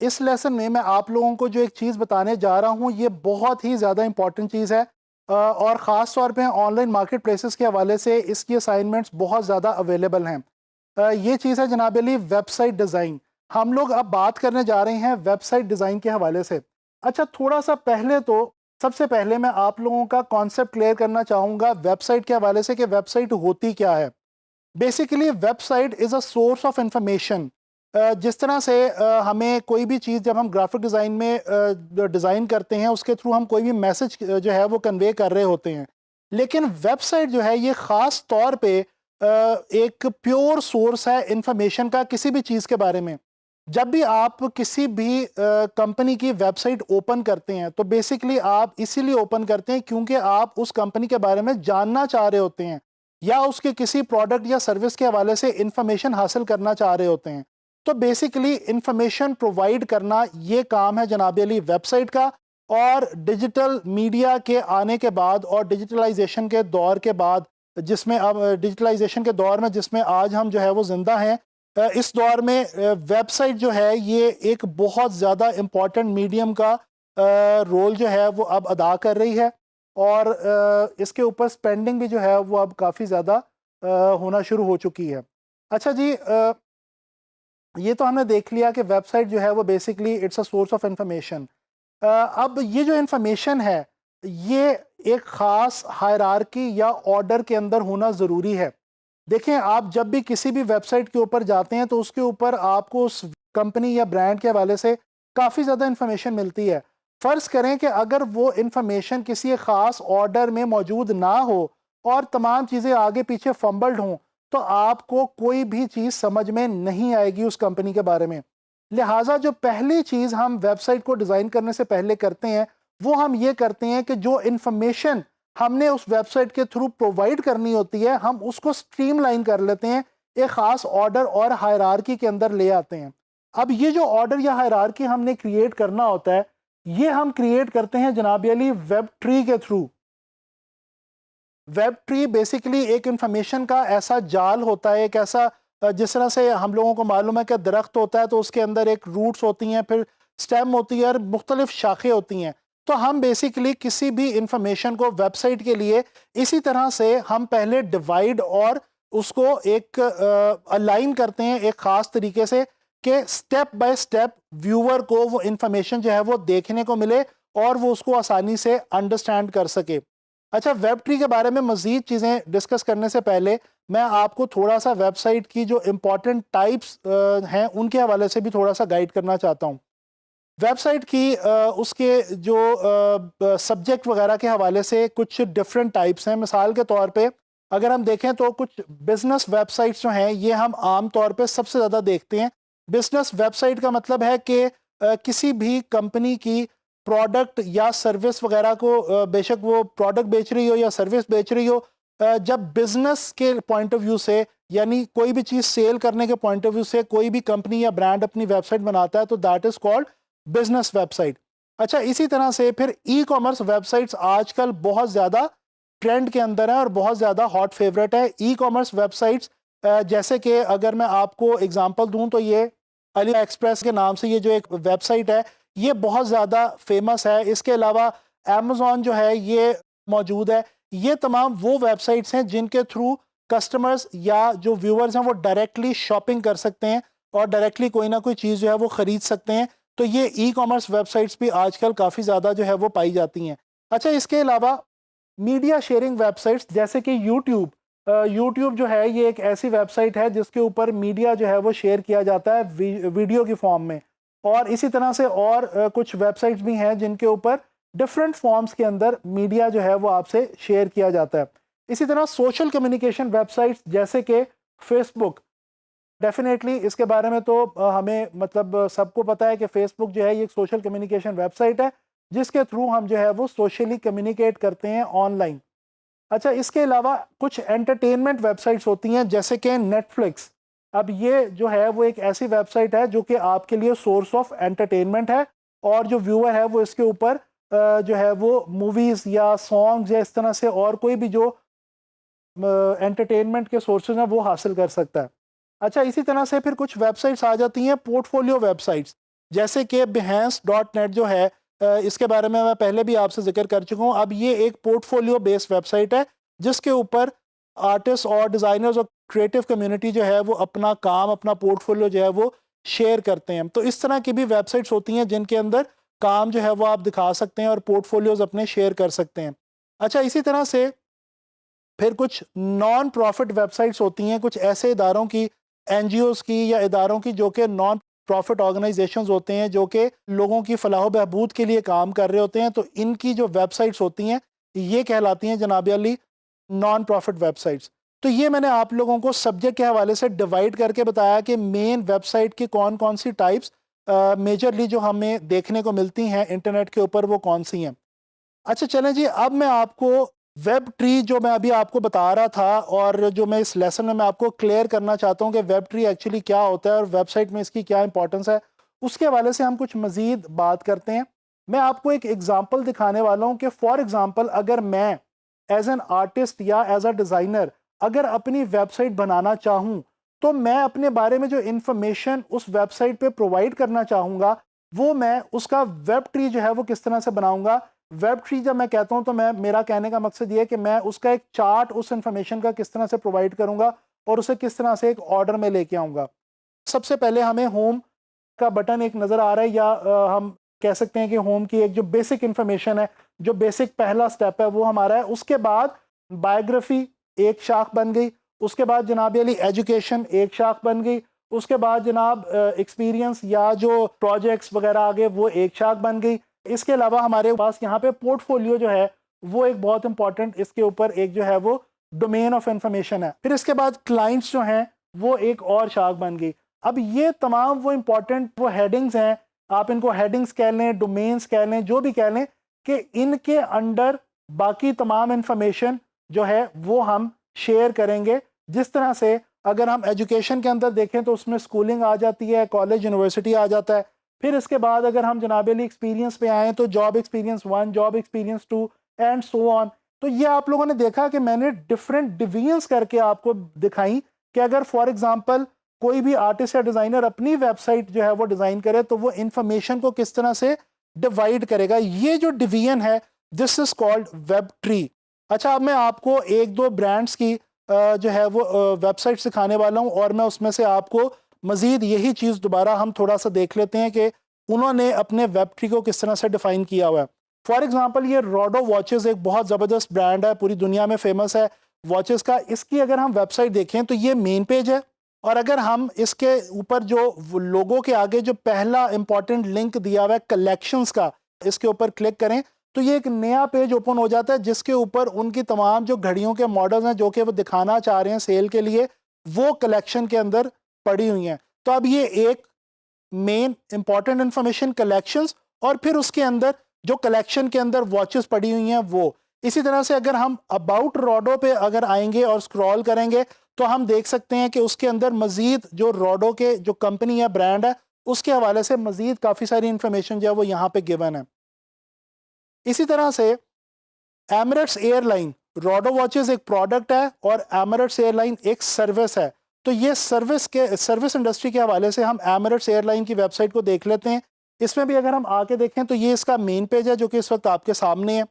इस लेसन में मैं आप लोगों को जो एक चीज़ बताने जा रहा हूँ ये बहुत ही ज़्यादा इंपॉर्टेंट चीज़ है, और ख़ास तौर पे ऑनलाइन मार्केट प्लेसेस के हवाले से इसकी असाइनमेंट्स बहुत ज़्यादा अवेलेबल हैं। ये चीज़ है जनाब अली वेबसाइट डिज़ाइन। हम लोग अब बात करने जा रहे हैं वेबसाइट डिज़ाइन के हवाले से। अच्छा, थोड़ा सा पहले तो सबसे पहले मैं आप लोगों का कॉन्सेप्ट क्लियर करना चाहूँगा वेबसाइट के हवाले से कि वेबसाइट होती क्या है। Basically website is a source of information. जिस तरह से हमें कोई भी चीज़ जब हम ग्राफिक डिज़ाइन में डिज़ाइन करते हैं उसके थ्रू हम कोई भी मैसेज जो है वो कन्वे कर रहे होते हैं, लेकिन वेबसाइट जो है ये ख़ास तौर पे एक प्योर सोर्स है इंफॉर्मेशन का किसी भी चीज़ के बारे में। जब भी आप किसी भी कंपनी की वेबसाइट ओपन करते हैं तो बेसिकली आप इसीलिए ओपन करते हैं क्योंकि आप उस कंपनी के बारे में जानना चाह रहे होते हैं या उसके किसी प्रोडक्ट या सर्विस के हवाले से इंफॉर्मेशन हासिल करना चाह रहे होते हैं। तो बेसिकली इंफॉर्मेशन प्रोवाइड करना ये काम है जनाब अली वेबसाइट का। और डिजिटल मीडिया के आने के बाद और डिजिटलाइजेशन के दौर के बाद, जिसमें अब डिजिटलाइजेशन के दौर में जिसमें आज हम जो है वो जिंदा हैं, इस दौर में वेबसाइट जो है ये एक बहुत ज़्यादा इम्पॉर्टेंट मीडियम का रोल जो है वो अब अदा कर रही है। और इसके ऊपर स्पेंडिंग भी जो है वो अब काफ़ी ज़्यादा होना शुरू हो चुकी है। अच्छा जी, ये तो हमने देख लिया कि वेबसाइट जो है वो basically it's a source of information. अब ये जो इंफॉर्मेशन है ये एक ख़ास हायरार्की या ऑर्डर के अंदर होना ज़रूरी है। देखें, आप जब भी किसी भी वेबसाइट के ऊपर जाते हैं तो उसके ऊपर आपको उस कंपनी या ब्रांड के हवाले से काफ़ी ज़्यादा इंफॉर्मेशन मिलती है। फ़र्ज़ करें कि अगर वो इंफॉर्मेशन किसी एक ख़ास ऑर्डर में मौजूद ना हो और तमाम चीज़ें आगे पीछे फंबल्ड हों, तो आपको कोई भी चीज़ समझ में नहीं आएगी उस कंपनी के बारे में। लिहाजा जो पहली चीज़ हम वेबसाइट को डिज़ाइन करने से पहले करते हैं वो हम ये करते हैं कि जो इंफॉर्मेशन हमने उस वेबसाइट के थ्रू प्रोवाइड करनी होती है हम उसको स्ट्रीमलाइन कर लेते हैं, एक ख़ास ऑर्डर और हायरार्की के अंदर ले आते हैं। अब ये जो ऑर्डर या हायरार्की हमने क्रिएट करना होता है ये हम क्रिएट करते हैं जनाब अली वेब ट्री के थ्रू। वेब ट्री बेसिकली एक इंफॉर्मेशन का ऐसा जाल होता है, एक ऐसा जिस तरह से हम लोगों को मालूम है कि दरख्त होता है तो उसके अंदर एक रूट्स होती हैं, फिर स्टेम होती है और मुख्तलिफ शाखें होती हैं। तो हम बेसिकली किसी भी इंफॉर्मेशन को वेबसाइट के लिए इसी तरह से हम पहले डिवाइड और उसको एक अलाइन करते हैं एक ख़ास तरीके से कि स्टेप बाय स्टेप व्यूअर को वो इंफॉर्मेशन जो है वो देखने को मिले और वो उसको आसानी से अंडरस्टैंड कर सके। अच्छा, वेब ट्री के बारे में मज़ीद चीज़ें डिस्कस करने से पहले मैं आपको थोड़ा सा वेबसाइट की जो इम्पोर्टेंट टाइप्स हैं उनके हवाले से भी थोड़ा सा गाइड करना चाहता हूँ। वेबसाइट की उसके जो सब्जेक्ट वगैरह के हवाले से कुछ डिफरेंट टाइप्स हैं। मिसाल के तौर पे अगर हम देखें तो कुछ बिजनेस वेबसाइट्स जो हैं ये हम आम तौर पे सबसे ज़्यादा देखते हैं। बिजनेस वेबसाइट का मतलब है कि किसी भी कंपनी की प्रोडक्ट या सर्विस वगैरह को, बेशक वो प्रोडक्ट बेच रही हो या सर्विस बेच रही हो, जब बिजनेस के पॉइंट ऑफ व्यू से यानी कोई भी चीज़ सेल करने के पॉइंट ऑफ व्यू से कोई भी कंपनी या ब्रांड अपनी वेबसाइट बनाता है तो that is called business website. अच्छा, इसी तरह से फिर ई कॉमर्स वेबसाइट्स आजकल बहुत ज़्यादा ट्रेंड के अंदर है और बहुत ज़्यादा हॉट फेवरेट है। ई कॉमर्स वेबसाइट्स जैसे कि अगर मैं आपको एग्जांपल दूं तो ये अली एक्सप्रेस के नाम से ये जो एक वेबसाइट है ये बहुत ज़्यादा फेमस है। इसके अलावा अमेज़ॉन जो है ये मौजूद है। ये तमाम वो वेबसाइट्स हैं जिनके थ्रू कस्टमर्स या जो व्यूअर्स हैं वो डायरेक्टली शॉपिंग कर सकते हैं और डायरेक्टली कोई ना कोई चीज़ जो है वो ख़रीद सकते हैं। तो ये ई कॉमर्स वेबसाइट्स भी आजकल काफ़ी ज़्यादा जो है वो पाई जाती हैं। अच्छा, इसके अलावा मीडिया शेयरिंग वेबसाइट्स जैसे कि यूट्यूब, यूट्यूब जो है ये एक ऐसी वेबसाइट है जिसके ऊपर मीडिया जो है वो शेयर किया जाता है वीडियो की फॉर्म में। और इसी तरह से और कुछ वेबसाइट्स भी हैं जिनके ऊपर डिफरेंट फॉर्म्स के अंदर मीडिया जो है वो आपसे शेयर किया जाता है। इसी तरह सोशल कम्युनिकेशन वेबसाइट्स जैसे कि फेसबुक, डेफिनेटली इसके बारे में तो हमें मतलब सबको पता है कि फेसबुक जो है ये एक सोशल कम्युनिकेशन वेबसाइट है जिसके थ्रू हम जो है वो सोशली कम्युनिकेट करते हैं ऑनलाइन। अच्छा, इसके अलावा कुछ एंटरटेनमेंट वेबसाइट्स होती हैं जैसे कि नेटफ्लिक्स। अब ये जो है वो एक ऐसी वेबसाइट है जो कि आपके लिए सोर्स ऑफ एंटरटेनमेंट है और जो व्यूअर है वो इसके ऊपर जो है वो मूवीज़ या सॉन्ग्स या इस तरह से और कोई भी जो एंटरटेनमेंट के सोर्सेज हैं वो हासिल कर सकता है। अच्छा, इसी तरह से फिर कुछ वेबसाइट्स आ जाती हैं पोर्टफोलियो वेबसाइट्स। जैसे कि behance.net जो है, इसके बारे में मैं पहले भी आपसे जिक्र कर चुका हूँ। अब ये एक पोर्टफोलियो बेस्ड वेबसाइट है जिसके ऊपर आर्टिस्ट और डिज़ाइनर्स और क्रिएटिव कम्युनिटी जो है वो अपना काम, अपना पोर्टफोलियो जो है वो शेयर करते हैं। तो इस तरह की भी वेबसाइट्स होती हैं जिनके अंदर काम जो है वो आप दिखा सकते हैं और पोर्टफोलियोज अपने शेयर कर सकते हैं। अच्छा, इसी तरह से फिर कुछ नॉन प्रॉफिट वेबसाइट्स होती हैं, कुछ ऐसे इदारों की, एनजीओज़ की या इदारों की जो कि नॉन प्रॉफिट ऑर्गेनाइजेशंस होते हैं, जो कि लोगों की फलाह बहबूद के लिए काम कर रहे होते हैं। तो इनकी जो वेबसाइट्स होती हैं ये कहलाती हैं जनाब अली नॉन प्रॉफिट वेबसाइट्स। तो ये मैंने आप लोगों को सब्जेक्ट के हवाले से डिवाइड करके बताया कि मेन वेबसाइट की कौन कौन सी टाइप्स मेजरली जो हमें देखने को मिलती हैं इंटरनेट के ऊपर वो कौन सी हैं। अच्छा चलें जी, अब मैं आपको वेब ट्री जो मैं अभी आपको बता रहा था और जो मैं इस लेसन में मैं आपको क्लियर करना चाहता हूँ कि वेब ट्री एक्चुअली क्या होता है और वेबसाइट में इसकी क्या इंपॉर्टेंस है, उसके हवाले से हम कुछ मज़ीद बात करते हैं। मैं आपको एक एग्जांपल दिखाने वाला हूँ कि फॉर एग्जांपल अगर मैं एज एन आर्टिस्ट या एज अ डिज़ाइनर अगर अपनी वेबसाइट बनाना चाहूँ, तो मैं अपने बारे में जो इंफॉर्मेशन उस वेबसाइट पे प्रोवाइड करना चाहूँगा वो मैं उसका वेब ट्री जो है वो किस तरह से बनाऊँगा। वेब ट्री जब मैं कहता हूं तो मैं, मेरा कहने का मकसद ये है कि मैं उसका एक चार्ट उस इंफॉर्मेशन का किस तरह से प्रोवाइड करूंगा और उसे किस तरह से एक ऑर्डर में लेके आऊंगा। सबसे पहले हमें होम का बटन एक नज़र आ रहा है, या हम कह सकते हैं कि होम की एक जो बेसिक इंफॉर्मेशन है, जो बेसिक पहला स्टेप है वो हमारा है। उसके बाद बायोग्राफी एक शाख बन गई, उसके बाद जनाब अली एजुकेशन एक शाख बन गई, उसके बाद जनाब एक्सपीरियंस या जो प्रोजेक्ट्स वगैरह आगे वो एक शाख बन गई। इसके अलावा हमारे पास यहाँ पे पोर्टफोलियो जो है वो एक बहुत इंपॉर्टेंट, इसके ऊपर एक जो है वो डोमेन ऑफ इंफॉर्मेशन है। फिर इसके बाद क्लाइंट्स जो हैं वो एक और शाख बन गई। अब ये तमाम वो इंपॉर्टेंट वो हेडिंग्स हैं, आप इनको हेडिंग्स कह लें, डोमेन्स कह लें, जो भी कह लें, कि इनके अंडर बाकी तमाम इंफॉर्मेशन जो है वो हम शेयर करेंगे। जिस तरह से अगर हम एजुकेशन के अंदर देखें तो उसमें स्कूलिंग आ जाती है, कॉलेज यूनिवर्सिटी आ जाता है। फिर इसके बाद अगर हम जनाब अली एक्सपीरियंस पे आएँ तो job experience 1, job experience 2 and so on. तो ये आप लोगों ने देखा कि मैंने डिफरेंट डिवीजन्स करके आपको दिखाई कि अगर फॉर एग्जांपल कोई भी आर्टिस्ट या डिज़ाइनर अपनी वेबसाइट जो है वो डिज़ाइन करे तो वो इंफॉर्मेशन को किस तरह से डिवाइड करेगा। ये जो डिवीजन है this is called web tree. अच्छा, अब मैं आपको एक दो ब्रांड्स की जो है वो वेबसाइट सिखाने वाला हूँ और मैं उसमें से आपको मज़ीद यही चीज़ दोबारा हम थोड़ा सा देख लेते हैं कि उन्होंने अपने वेब ट्री को किस तरह से डिफ़ाइन किया हुआ है। फॉर एग्जांपल ये रोडो वॉचेस एक बहुत ज़बरदस्त ब्रांड है, पूरी दुनिया में फेमस है वॉचेस का। इसकी अगर हम वेबसाइट देखें तो ये मेन पेज है, और अगर हम इसके ऊपर जो लोगों के आगे जो पहला इंपॉर्टेंट लिंक दिया हुआ है कलेक्शंस का, इसके ऊपर क्लिक करें तो ये एक नया पेज ओपन हो जाता है जिसके ऊपर उनकी तमाम जो घड़ियों के मॉडल्स हैं जो कि वो दिखाना चाह रहे हैं सेल के लिए, वो कलेक्शन के अंदर पड़ी हुई हैं। तो अब ये एक मेन इंपॉर्टेंट इंफॉर्मेशन कलेक्शंस, और फिर उसके अंदर जो कलेक्शन के अंदर वॉचेस पड़ी हुई हैं वो। इसी तरह से अगर हम अबाउट रोडो पे अगर आएंगे और स्क्रॉल करेंगे तो हम देख सकते हैं कि उसके अंदर मजीद जो रोडो के जो कंपनी है, ब्रांड है, उसके हवाले से मजीद काफ़ी सारी इंफॉर्मेशन जो है वो यहाँ पे गिवन है। इसी तरह से एमिरेट्स एयरलाइन, रोडो वॉचेस एक प्रोडक्ट है और एमिरेट्स एयरलाइन एक सर्विस है। तो ये सर्विस इंडस्ट्री के हवाले से हम एमिरेट्स एयरलाइन की वेबसाइट को देख लेते हैं। इसमें भी अगर हम आके देखें तो ये इसका मेन पेज है जो कि इस वक्त आपके सामने है।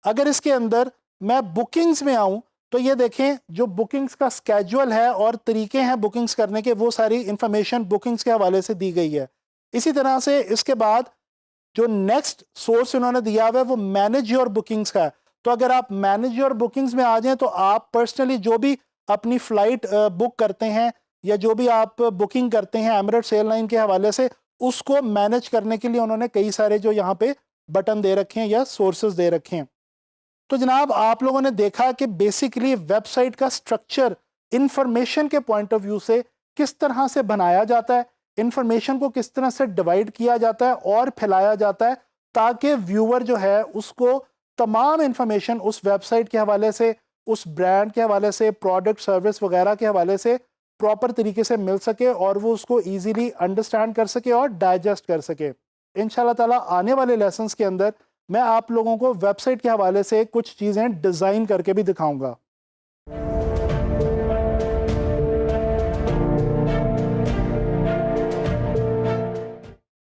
अगर इसके अंदर मैं बुकिंग्स में आऊँ तो ये देखें जो बुकिंग्स का स्केजुअल है और तरीके हैं बुकिंग्स करने के, वो सारी इंफॉर्मेशन बुकिंग्स के हवाले से दी गई है। इसी तरह से इसके बाद जो नेक्स्ट सोर्स इन्होंने दिया हुआ है वो मैनेज योर बुकिंग्स का है। तो अगर आप मैनेज योर बुकिंग्स में आ जाएं तो आप पर्सनली जो भी अपनी फ़्लाइट बुक करते हैं या जो भी आप बुकिंग करते हैं एमिरेट्स एयरलाइन के हवाले से, उसको मैनेज करने के लिए उन्होंने कई सारे जो यहाँ पे बटन दे रखे हैं या सोर्सेज दे रखे हैं। तो जनाब आप लोगों ने देखा कि बेसिकली वेबसाइट का स्ट्रक्चर इंफॉर्मेशन के पॉइंट ऑफ व्यू से किस तरह से बनाया जाता है, इंफॉर्मेशन को किस तरह से डिवाइड किया जाता है और फैलाया जाता है, ताकि व्यूअर जो है उसको तमाम इंफॉर्मेशन उस वेबसाइट के हवाले से, उस ब्रांड के हवाले से, प्रोडक्ट सर्विस वगैरह के हवाले से प्रॉपर तरीके से मिल सके और वो उसको ईजीली अंडरस्टैंड कर सके और डाइजेस्ट कर सके। इंशाल्लाह ताला आने वाले लेसन्स के अंदर मैं आप लोगों को वेबसाइट के हवाले से कुछ चीज़ें डिज़ाइन करके भी दिखाऊंगा।